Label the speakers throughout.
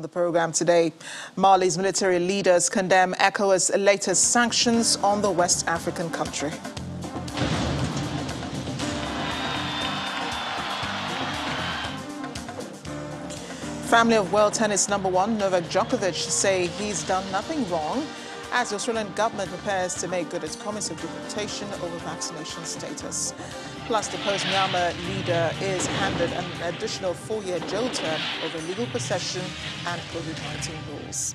Speaker 1: on the program today. Mali's military leaders condemn ECOWAS' latest sanctions on the West African country. Family of world tennis number one Novak Djokovic say he's done nothing wrong as the Australian government prepares to make good its promise of deportation over vaccination status. Plus, the post-Myanmar leader is handed an additional 4-year jail term over illegal possession and COVID-19 rules.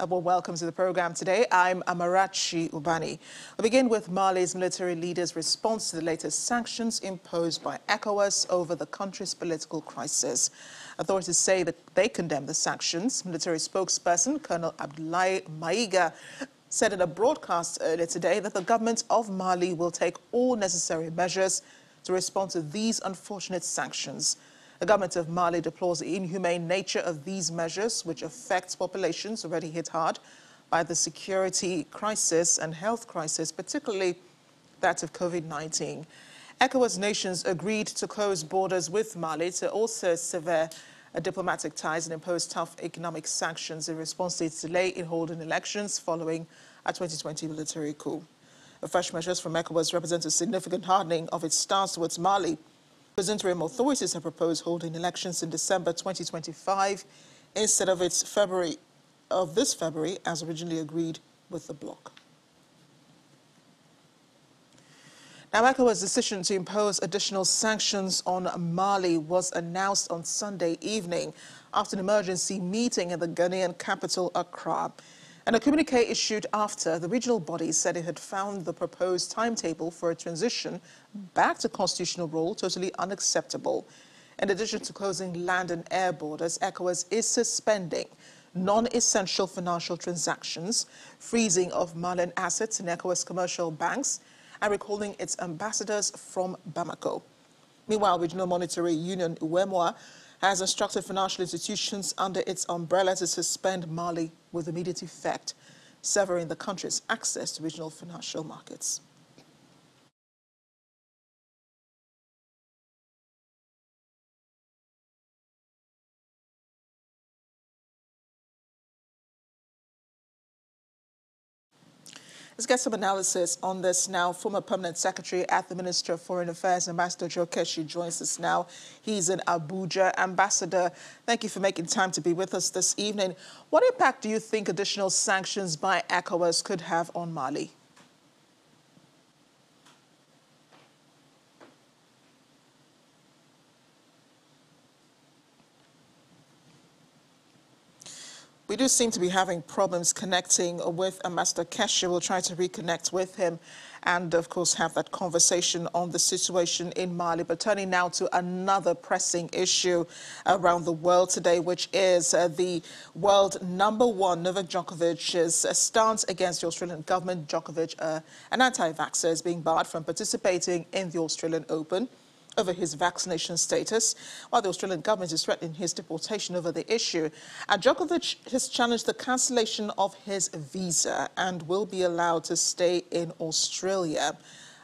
Speaker 1: Well, welcome to the program today. I'm Amarachi Ubani. We begin with Mali's military leaders' response to the latest sanctions imposed by ECOWAS over the country's political crisis. Authorities say that they condemn the sanctions. Military spokesperson Colonel Abdoulaye Maiga said in a broadcast earlier today that the government of Mali will take all necessary measures to respond to these unfortunate sanctions. The government of Mali deplores the inhumane nature of these measures, which affects populations already hit hard by the security crisis and health crisis, particularly that of COVID-19. ECOWAS nations agreed to close borders with Mali to also sever diplomatic ties and impose tough economic sanctions in response to its delay in holding elections following a 2020 military coup. The fresh measures from ECOWAS represent a significant hardening of its stance towards Mali. Those interim authorities have proposed holding elections in December 2025 instead of this February as originally agreed with the bloc. Now, ECOWAS' decision to impose additional sanctions on Mali was announced on Sunday evening after an emergency meeting in the Ghanaian capital, Accra. And a communique issued after the regional body said it had found the proposed timetable for a transition back to constitutional rule totally unacceptable. In addition to closing land and air borders, ECOWAS is suspending non-essential financial transactions, freezing of Malian assets in ECOWAS commercial banks, and recalling its ambassadors from Bamako. Meanwhile, Regional Monetary Union UEMOA has instructed financial institutions under its umbrella to suspend Mali with immediate effect, severing the country's access to regional financial markets. Let's get some analysis on this now. Former Permanent Secretary at the Ministry of Foreign Affairs, Ambassador Joe Keshi, joins us now. He's in Abuja. Ambassador, thank you for making time to be with us this evening. What impact do you think additional sanctions by ECOWAS could have on Mali? We do seem to be having problems connecting with Ambassador Keshi. We'll try to reconnect with him and, of course, have that conversation on the situation in Mali. But turning now to another pressing issue around the world today, which is the world number one, Novak Djokovic's stance against the Australian government. Djokovic, an anti-vaxxer, is being barred from participating in the Australian Open over his vaccination status, while the Australian government is threatening his deportation over the issue. And Djokovic has challenged the cancellation of his visa and will be allowed to stay in Australia.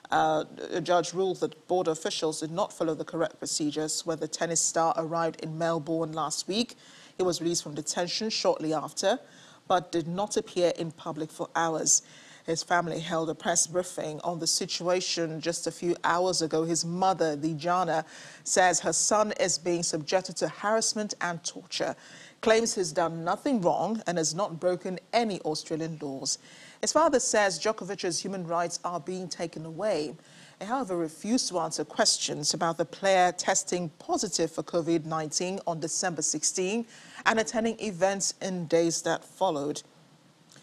Speaker 1: A judge ruled that border officials did not follow the correct procedures when the tennis star arrived in Melbourne last week. He was released from detention shortly after, but did not appear in public for hours. His family held a press briefing on the situation just a few hours ago. His mother, Lijana, says her son is being subjected to harassment and torture, claims he's done nothing wrong and has not broken any Australian laws. His father says Djokovic's human rights are being taken away. He, however, refused to answer questions about the player testing positive for COVID-19 on December 16 and attending events in days that followed.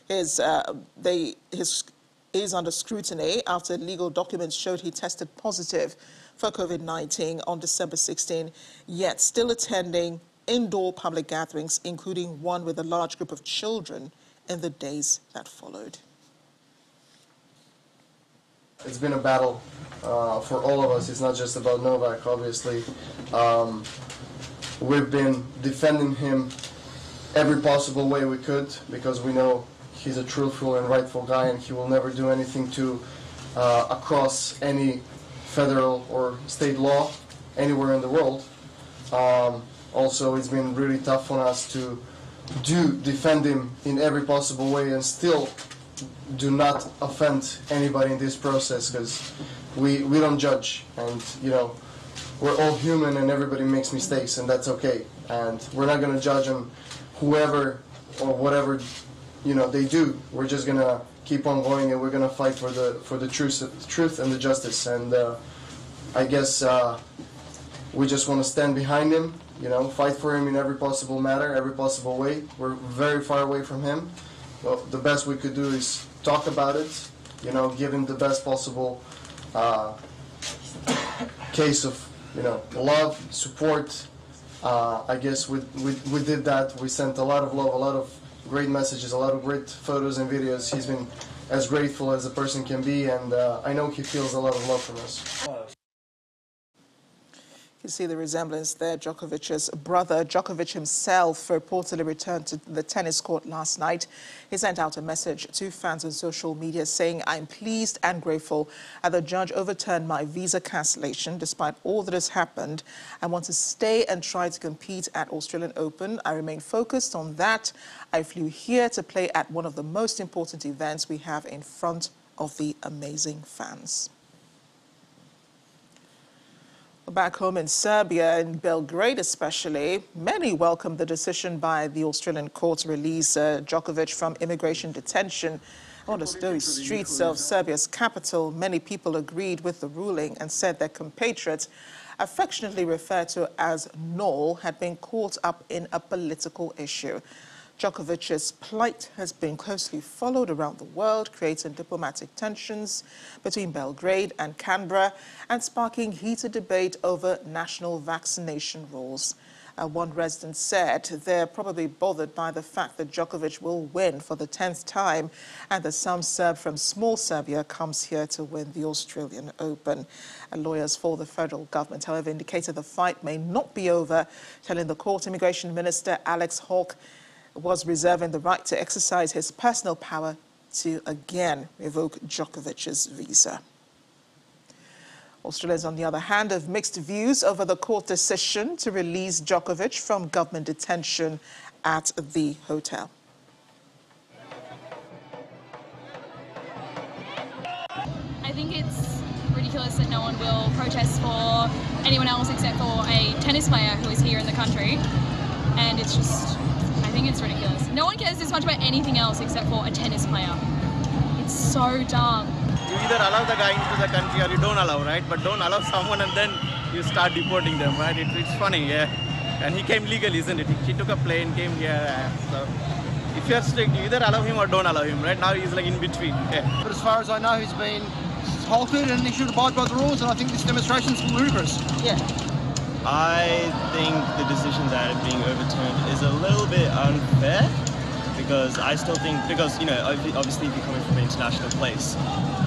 Speaker 1: He's under scrutiny after legal documents showed he tested positive for COVID-19 on December 16, yet still attending indoor public gatherings, including one with a large group of children in the days that followed.
Speaker 2: It's been a battle for all of us. It's not just about Novak, obviously. We've been defending him every possible way we could because we know he's a truthful and rightful guy, and he will never do anything to across any federal or state law anywhere in the world. Also, it's been really tough on us to defend him in every possible way and still do not offend anybody in this process, because we don't judge, and you know, we're all human and everybody makes mistakes, and that's okay. And we're not going to judge on whoever or whatever, you know, they do. We're just going to keep on going, and we're going to fight for the truth and the justice. And I guess we just want to stand behind him, you know, fight for him in every possible matter, every possible way. We're very far away from him. Well, the best we could do is talk about it, you know, give him the best possible case of, you know, love, support. I guess we did that. We sent a lot of love, a lot of great messages, a lot of great photos and videos. He's been as grateful as a person can be, and I know he feels a lot of love from us.
Speaker 1: You see the resemblance there. Djokovic's brother, Djokovic himself, reportedly returned to the tennis court last night. He sent out a message to fans on social media saying, "I'm pleased and grateful that the judge overturned my visa cancellation despite all that has happened. I want to stay and try to compete at Australian Open. I remain focused on that. I flew here to play at one of the most important events we have in front of the amazing fans." Back home in Serbia, in Belgrade especially, many welcomed the decision by the Australian court to release Djokovic from immigration detention. On the snowy streets of Serbia's capital, many people agreed with the ruling and said their compatriot, affectionately referred to as Noel, had been caught up in a political issue. Djokovic's plight has been closely followed around the world, creating diplomatic tensions between Belgrade and Canberra and sparking heated debate over national vaccination rules. One resident said they're probably bothered by the fact that Djokovic will win for the 10th time and that some Serb from small Serbia comes here to win the Australian Open. Lawyers for the federal government, however, indicated the fight may not be over, telling the court Immigration Minister Alex Hawke was reserving the right to exercise his personal power to again revoke Djokovic's visa. Australians, on the other hand, have mixed views over the court decision to release Djokovic from government detention at the hotel.
Speaker 3: I think it's ridiculous that no one will protest for anyone else except for a tennis player who is here in the country. And it's just, I think it's ridiculous. No one cares this much about anything else except for a tennis player. It's so dumb.
Speaker 4: You either allow the guy into the country or you don't allow, right? But don't allow someone and then you start deporting them, right? It's funny, yeah. And he came legally, isn't it? He took a plane, came here. So if you're strict, you either allow him or don't allow him, right? Now he's like in between. Yeah.
Speaker 5: But as far as I know, he's been halted and he should abide by the rules, and I think this demonstration is ludicrous.
Speaker 1: Yeah.
Speaker 6: I think the decision that it being overturned is a little bit unfair, because I still think, because, you know, obviously if you're coming from an international place,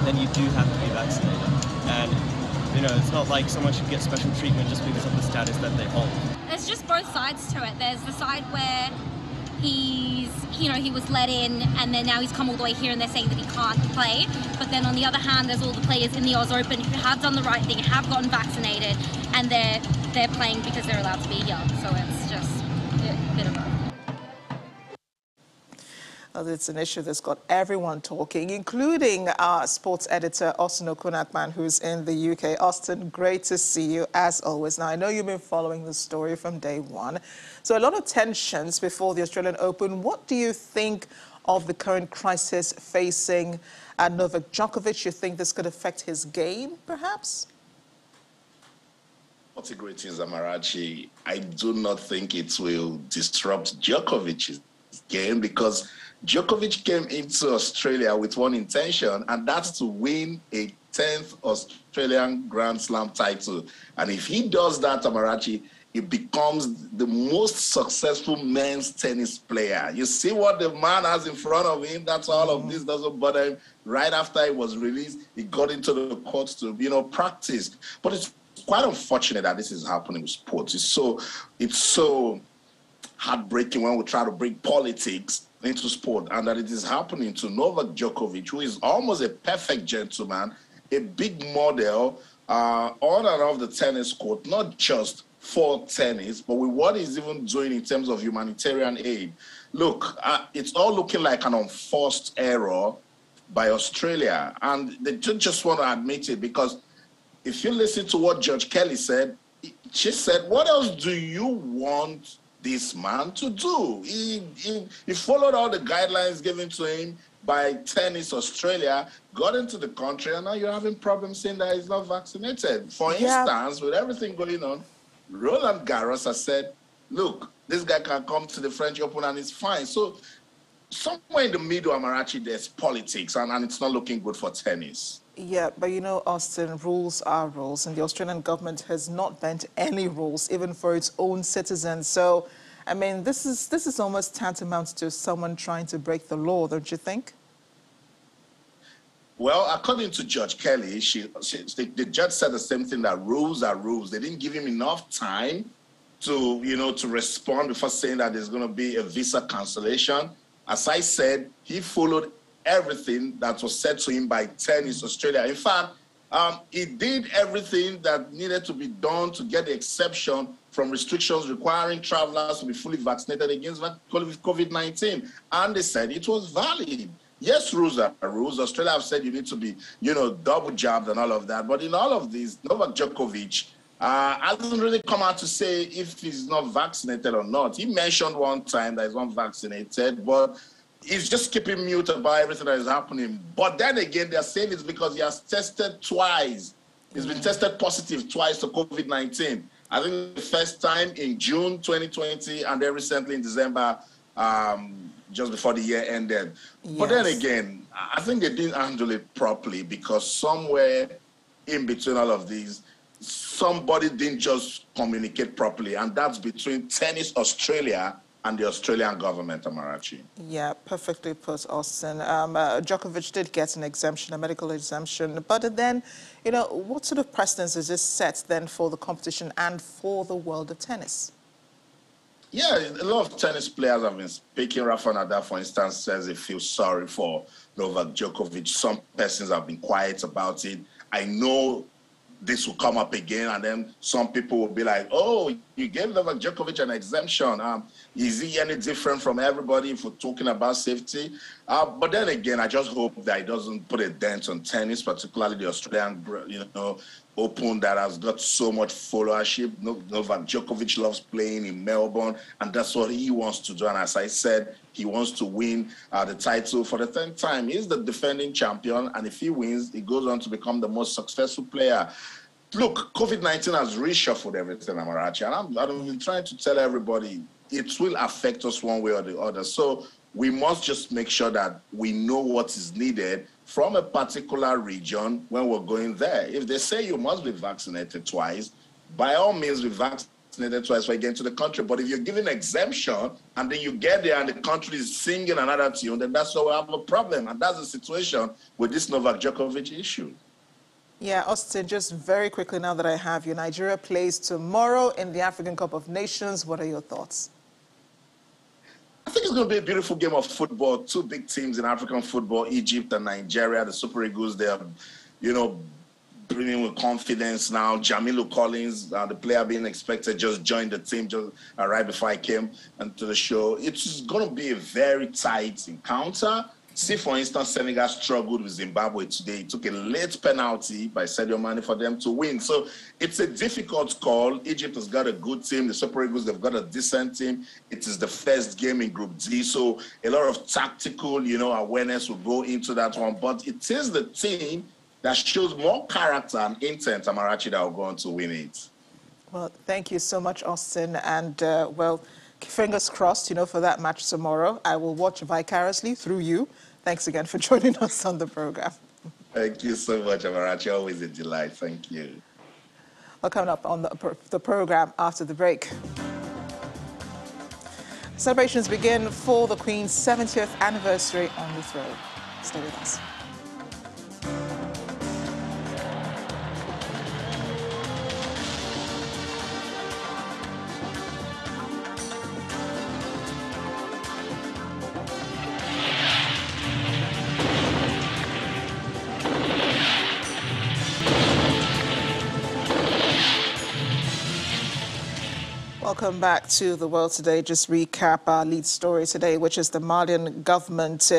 Speaker 6: then you do have to be vaccinated. And, you know, it's not like someone should get special treatment just because of the status that they hold.
Speaker 7: There's just both sides to it. There's the side where he was let in and then now he's come all the way here and they're saying that he can't play. But then on the other hand, there's all the players in the Oz Open who have done the right thing, have gotten vaccinated, and they're playing because they're allowed to be here. So it's just a bit of a...
Speaker 1: It's an issue that's got everyone talking, including our sports editor, Austin Okunakman, who's in the UK. Austin, great to see you, as always. Now, I know you've been following the story from day one. So a lot of tensions before the Australian Open. What do you think of the current crisis facing Novak Djokovic? You think this could affect his game, perhaps?
Speaker 8: What's a great news, Amarachi? I do not think it will disrupt Djokovic's game, because Djokovic came into Australia with one intention, and that's to win a 10th Australian Grand Slam title. And if he does that, Amarachi, he becomes the most successful men's tennis player. You see what the man has in front of him? That's all of this doesn't bother him. Right after he was released, he got into the courts to, practice. But it's quite unfortunate that this is happening with sports. It's so heartbreaking when we try to bring politics into sport, and that it is happening to Novak Djokovic, who is almost a perfect gentleman, a big model on and off the tennis court, not just for tennis, but with what he's even doing in terms of humanitarian aid. Look, it's all looking like an unforced error by Australia, and they just want to admit it, because if you listen to what Judge Kelly said, she said, what else do you want this man to do? He followed all the guidelines given to him by Tennis Australia, got into the country, and now you're having problems saying that he's not vaccinated. For instance, with everything going on, Roland Garros has said, look, this guy can come to the French Open and it's fine. So somewhere in the middle, Amarachi, there's politics, and it's not looking good for tennis.
Speaker 1: Yeah, but you know, Austin, rules are rules, and the Australian government has not bent any rules, even for its own citizens. So, I mean, this is almost tantamount to someone trying to break the law, don't you think?
Speaker 8: Well, according to Judge Kelly, the judge said the same thing, that rules are rules. They didn't give him enough time to, to respond before saying that there's going to be a visa cancellation. As I said, he followed everything that was said to him by Tennis Australia. In fact, he did everything that needed to be done to get the exception from restrictions requiring travelers to be fully vaccinated against COVID-19. And they said it was valid. Yes, rules are rules. Australia have said you need to be, double jabbed and all of that. But in all of this, Novak Djokovic hasn't really come out to say if he's not vaccinated or not. He mentioned one time that he's not vaccinated, but he's just keeping mute about everything that is happening. But then again, they're saying it's because he has tested twice. He's been tested positive twice to COVID-19. I think the first time in June 2020, and then recently in December, just before the year ended. Yes. But then again, I think they didn't handle it properly, because somewhere in between all of these, somebody didn't just communicate properly, and that's between Tennis Australia and the Australian government, Amarachi.
Speaker 1: Yeah, perfectly put, Austin. Djokovic did get an exemption, a medical exemption, but then, what sort of precedence is this set then for the competition and for the world of tennis?
Speaker 8: Yeah, a lot of tennis players have been speaking. Rafa Nadal, for instance, says he feels sorry for Novak Djokovic. Some persons have been quiet about it. I know this will come up again, and then some people will be like, oh, you gave Novak Djokovic an exemption. Is he any different from everybody if we're talking about safety? But then again, I just hope that it doesn't put a dent on tennis, particularly the Australian, Open, that has got so much followership. Novak Djokovic loves playing in Melbourne, and that's what he wants to do. And as I said, he wants to win the title for the 10th time. He's the defending champion, and if he wins, he goes on to become the most successful player. Look, COVID-19 has reshuffled everything, Amarachi, and I've been trying to tell everybody it will affect us one way or the other. So we must just make sure that we know what is needed from a particular region when we're going there. If they say you must be vaccinated twice, by all means be vaccinated twice when you get into the country. But if you're given exemption and then you get there and the country is singing another tune, then that's where we have a problem. And that's the situation with this Novak Djokovic issue.
Speaker 1: Yeah, Austin, just very quickly now that I have you, Nigeria plays tomorrow in the African Cup of Nations. What are your thoughts?
Speaker 8: I think it's going to be a beautiful game of football. Two big teams in African football, Egypt and Nigeria. The Super Eagles, they're, bringing with confidence now. Jamilu Collins, the player being expected, just joined the team just right before I came into the show. It's going to be a very tight encounter. See, for instance, Senegal struggled with Zimbabwe today. It took a late penalty by Sadio Mane for them to win. So it's a difficult call. Egypt has got a good team. The Super Eagles, they've got a decent team. It is the first game in Group D. So a lot of tactical, awareness will go into that one. But it is the team that shows more character and intent, Amarachi, that will go on to win it.
Speaker 1: Well, thank you so much, Austin. And, fingers crossed, for that match tomorrow. I will watch vicariously through you. Thanks again for joining us on the program.
Speaker 8: Thank you so much, Amarachi. Always a delight. Thank you.
Speaker 1: Well, coming up on the program after the break. Celebrations begin for the Queen's 70th anniversary on the throne. Stay with us. welcome back to The World Today. Just recap our lead story today, which is the Malian government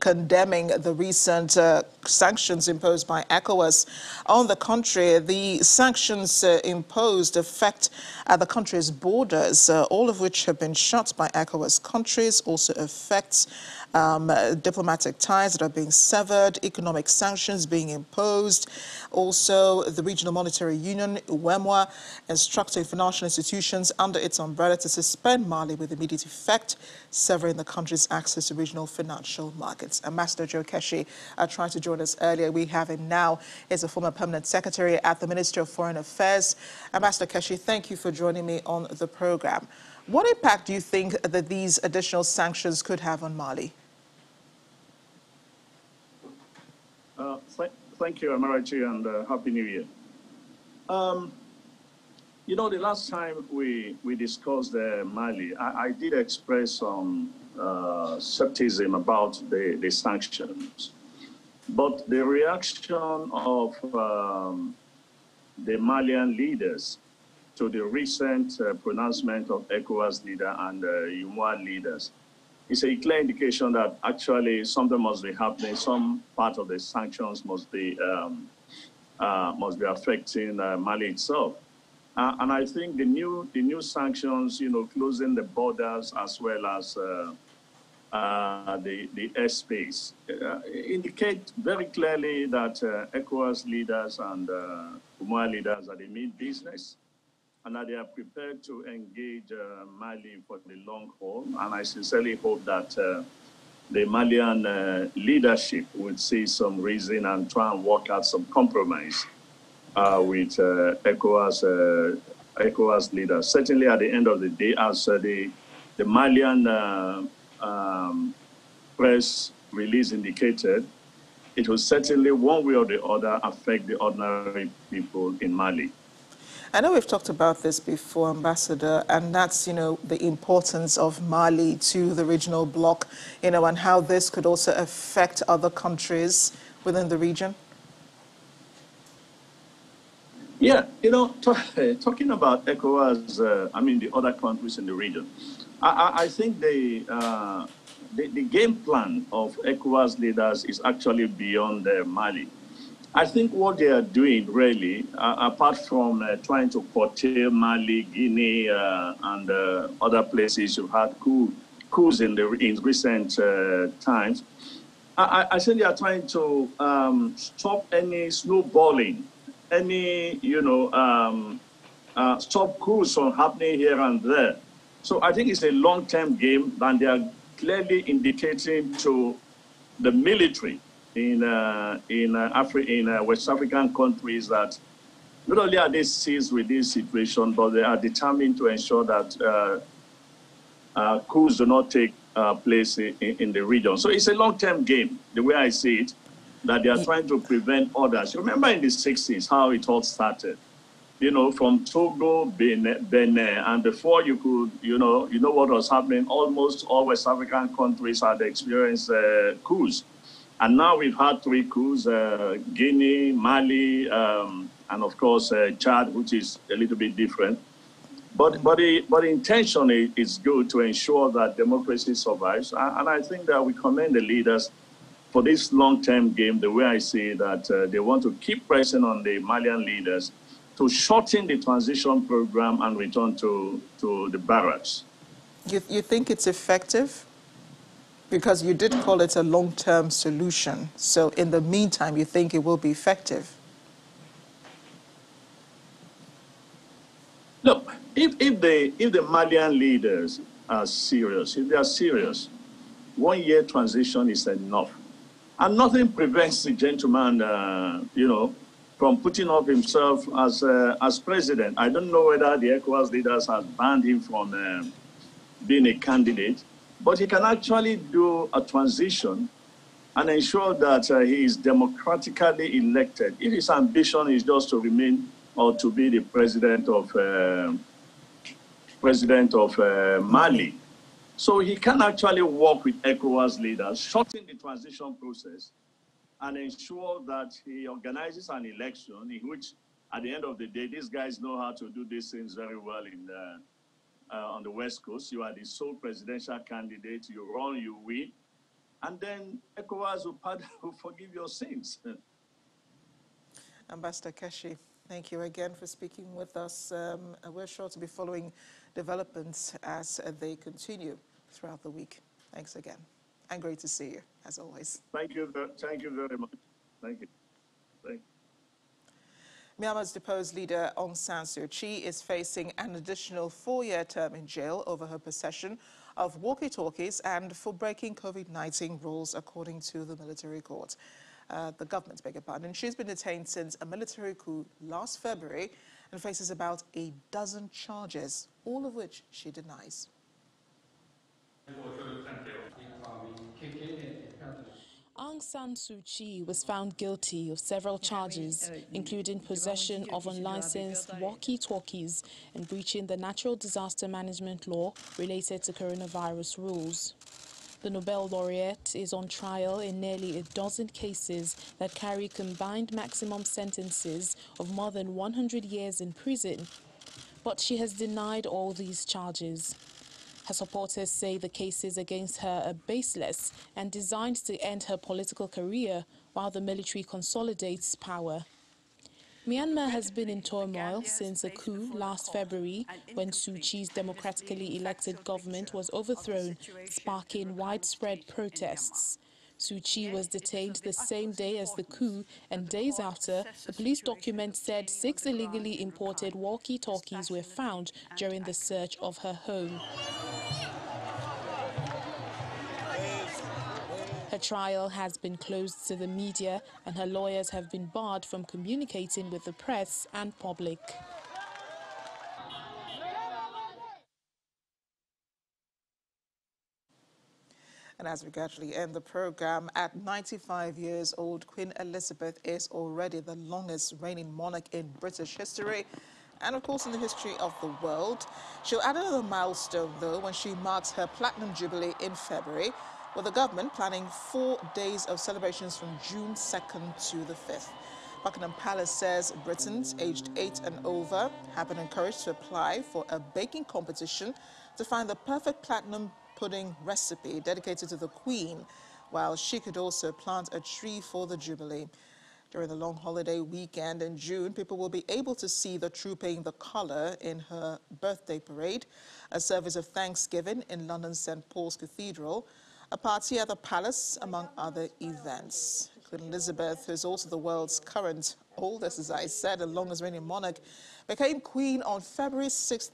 Speaker 1: condemning the recent sanctions imposed by ECOWAS on the country. The sanctions imposed affect the country's borders, all of which have been shut by ECOWAS countries, also affects diplomatic ties that are being severed, economic sanctions being imposed. Also, the Regional Monetary Union, UEMOA, instructing financial institutions under its umbrella to suspend Mali with immediate effect, severing the country's access to regional financial markets. Ambassador Joe Keshi tried to join us earlier. We have him now. He's a former permanent secretary at the Ministry of Foreign Affairs. Ambassador Keshi, thank you for joining me on the program. What impact do you think that these additional sanctions could have on Mali?
Speaker 9: Thank you, Amarachi, and Happy New Year. You know, the last time we discussed Mali, I did express some skepticism about the sanctions. But the reaction of the Malian leaders to the recent pronouncement of ECOWAS leader and UEMOA leaders is a clear indication that actually something must be happening. Some part of the sanctions must be affecting Mali itself. And I think the new sanctions, you know, closing the borders as well as the airspace, indicate very clearly that ECOWAS leaders and UEMOA leaders that they mean business, and that they are prepared to engage Mali for the long haul. And I sincerely hope that the Malian leadership will see some reason and try and work out some compromise with ECOWAS leaders. Certainly at the end of the day, as the Malian press release indicated, it will certainly one way or the other affect the ordinary people in Mali.
Speaker 1: I know we've talked about this before, Ambassador, and that's, you know, the importance of Mali to the regional bloc, you know, and how this could also affect other countries within the region.
Speaker 9: Yeah, you know, talking about ECOWAS, I mean the other countries in the region, I think the game plan of ECOWAS leaders is actually beyond Mali. I think what they are doing really, apart from trying to curtail Mali, Guinea, and other places who've had coups in recent times, I think they are trying to stop any snowballing, any, you know, stop coups from happening here and there. So I think it's a long-term game, and they are clearly indicating to the military in West African countries that not only are they seized with this situation, but they are determined to ensure that coups do not take place in the region. So it's a long-term game, the way I see it, that they are trying to prevent others. Remember in the 60s how it all started, you know, from Togo, Benin, and before you could, you know what was happening, almost all West African countries had experienced coups. And now we've had 3 coups, Guinea, Mali, and of course Chad, which is a little bit different. But the intention is good to ensure that democracy survives. And I think that we commend the leaders for this long-term game, the way I see that they want to keep pressing on the Malian leaders to shorten the transition program and return to the barracks.
Speaker 1: You think it's effective? Because you did call it a long-term solution. So in the meantime, you think it will be effective?
Speaker 9: Look, if the Malian leaders are serious, if they are serious, 1-year transition is enough. And nothing prevents the gentleman, you know, from putting up himself as president. I don't know whether the ECOWAS leaders have banned him from being a candidate, but he can actually do a transition and ensure that he is democratically elected. If his ambition is just to remain or to be the president of Mali, so he can actually work with ECOWAS leaders, shorten the transition process, and ensure that he organizes an election in which, at the end of the day, these guys know how to do these things very well on the West Coast. You are the sole presidential candidate. You run, you win. And then ECOWAS will forgive your sins.
Speaker 1: Ambassador Keshi, thank you again for speaking with us. We're sure to be following developments as they continue throughout the week. Thanks again. And great to see you, as always.
Speaker 9: Thank you very much. Thank you. Thank you.
Speaker 1: Myanmar's deposed leader Aung San Suu Kyi is facing an additional 4-year term in jail over her possession of walkie-talkies and for breaking COVID-19 rules, according to the military court. The government, beg your pardon. She's been detained since a military coup last February and faces about a dozen charges, all of which she denies.
Speaker 10: Aung San Suu Kyi was found guilty of several charges, including possession of unlicensed walkie-talkies and breaching the natural disaster management law related to coronavirus rules. The Nobel laureate is on trial in nearly a dozen cases that carry combined maximum sentences of more than 100 years in prison, but she has denied all these charges. Her supporters say the cases against her are baseless and designed to end her political career while the military consolidates power. Myanmar has been in turmoil since a coup last February when Suu Kyi's democratically elected government was overthrown, sparking widespread protests. Suu Kyi was detained the same day as the coup, and days after, the police document said 6 illegally imported walkie-talkies were found during the search of her home. Her trial has been closed to the media, and her lawyers have been barred from communicating with the press and public.
Speaker 1: And as we gradually end the program, at 95 years old, Queen Elizabeth is already the longest reigning monarch in British history and, of course, in the history of the world. She'll add another milestone, though, when she marks her Platinum Jubilee in February, with the government planning 4 days of celebrations from June 2nd to the 5th. Buckingham Palace says Britons aged 8 and over have been encouraged to apply for a baking competition to find the perfect platinum pudding recipe dedicated to the Queen, while she could also plant a tree for the Jubilee. During the long holiday weekend in June, people will be able to see the Trooping the Colour in her birthday parade, a service of thanksgiving in London's St. Paul's Cathedral, a party at the palace, among other events. Queen Elizabeth, who is also the world's current oldest, as I said, and longest reigning monarch, became queen on February 6th,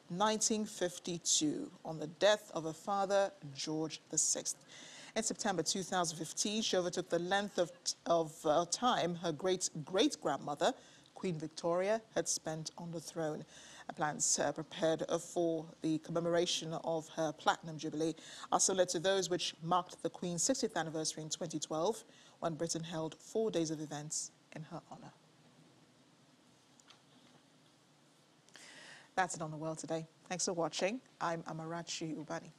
Speaker 1: 1952, on the death of her father, George VI. In September 2015, she overtook the length of time her great-great-grandmother, Queen Victoria, had spent on the throne. Plans prepared for the commemoration of her Platinum Jubilee are similar to those which marked the Queen's 60th anniversary in 2012, when Britain held 4 days of events in her honour. That's it on The World Today. Thanks for watching. I'm Amarachi Ubani.